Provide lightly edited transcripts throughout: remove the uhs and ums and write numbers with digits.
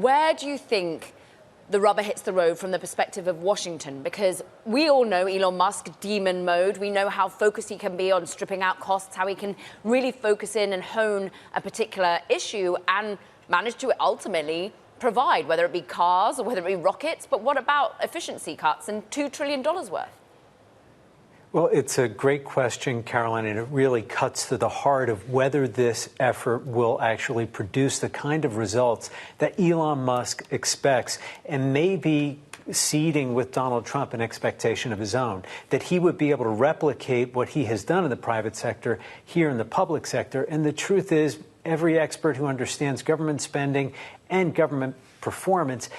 Where do you think the rubber hits the road from the perspective of Washington? Because we all know Elon Musk, demon mode. We know how focused he can be on stripping out costs, how he can really focus in and hone a particular issue and manage to ultimately provide, whether it be cars or whether it be rockets. But what about efficiency cuts and $2 trillion worth? Well, it's a great question, Caroline, and it really cuts to the heart of whether this effort will actually produce the kind of results that Elon Musk expects, and maybe seeding with Donald Trump an expectation of his own, that he would be able to replicate what he has done in the private sector here in the public sector. And the truth is, every expert who understands government spending and government performance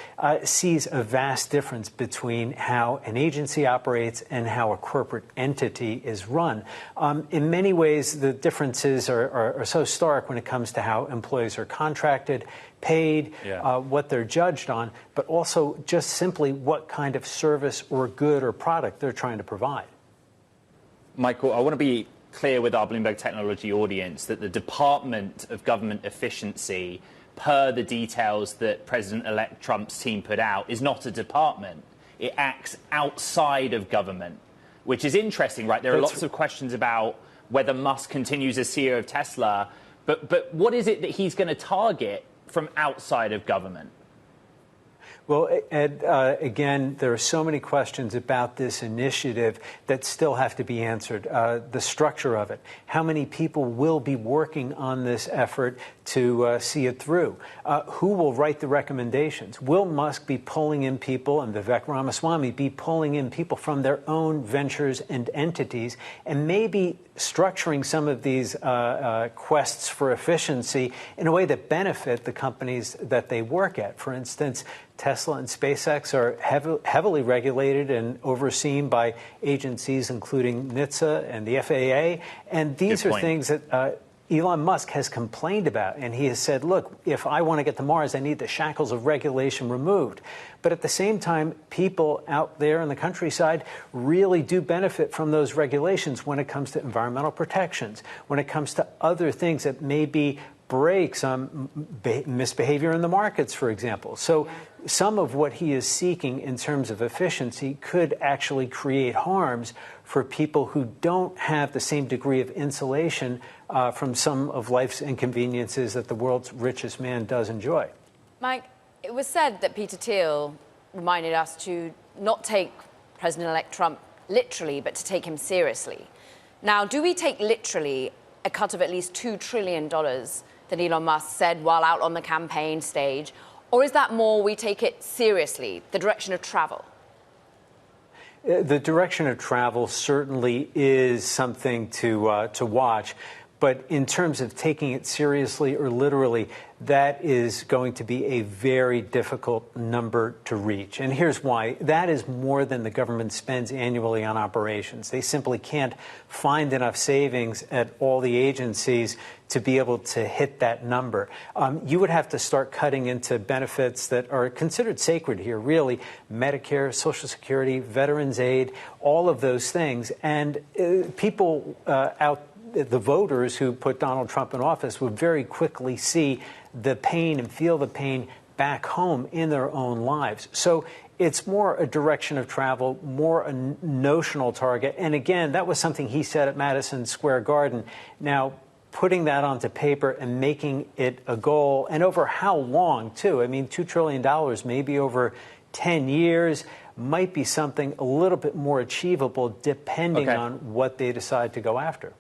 sees a vast difference between how an agency operates and how a corporate entity is run. In many ways, the differences are so stark when it comes to how employees are contracted, paid, what they're judged on, but also just simply what kind of service or good or product they're trying to provide. Michael, I want to be clear with our Bloomberg Technology audience that the Department of Government Efficiency, per the details that President-elect Trump's team put out, is not a department. It acts outside of government, which is interesting, right? There are lots of questions about whether Musk continues as CEO of Tesla, but what is it that he's going to target from outside of government? Well, Ed, again, there are so many questions about this initiative that still have to be answered. The structure of it, how many people will be working on this effort to see it through? Who will write the recommendations? Will Musk be pulling in people, and Vivek Ramaswamy be pulling in people from their own ventures and entities, and maybe structuring some of these quests for efficiency in a way that benefit the companies that they work at? For instance, Tesla and SpaceX are heavily regulated and overseen by agencies including NHTSA and the FAA. And these are things that Elon Musk has complained about. And he has said, look, if I want to get to Mars, I need the shackles of regulation removed. But at the same time, people out there in the countryside really do benefit from those regulations when it comes to environmental protections, when it comes to other things that may be brakes on misbehavior in the markets, for example. So some of what he is seeking in terms of efficiency could actually create harms for people who don't have the same degree of insulation from some of life's inconveniences that the world's richest man does enjoy. Mike, it was said that Peter Thiel reminded us to not take President-elect Trump literally, but to take him seriously. Now, do we take literally a cut of at least $2 trillion that Elon Musk said while out on the campaign stage? Or is that more we take it seriously, the direction of travel? The direction of travel certainly is something to watch. But in terms of taking it seriously or literally, that is going to be a very difficult number to reach. And here's why. That is more than the government spends annually on operations. They simply can't find enough savings at all the agencies to be able to hit that number. You would have to start cutting into benefits that are considered sacred here, really. Medicare, Social Security, Veterans Aid, all of those things. And people the voters who put Donald Trump in office would very quickly see the pain and feel the pain back home in their own lives. So it's more a direction of travel, more a notional target. And again, that was something he said at Madison Square Garden. Now, putting that onto paper and making it a goal, and over how long, too? I mean, $2 trillion, maybe over 10 years, might be something a little bit more achievable depending on what they decide to go after.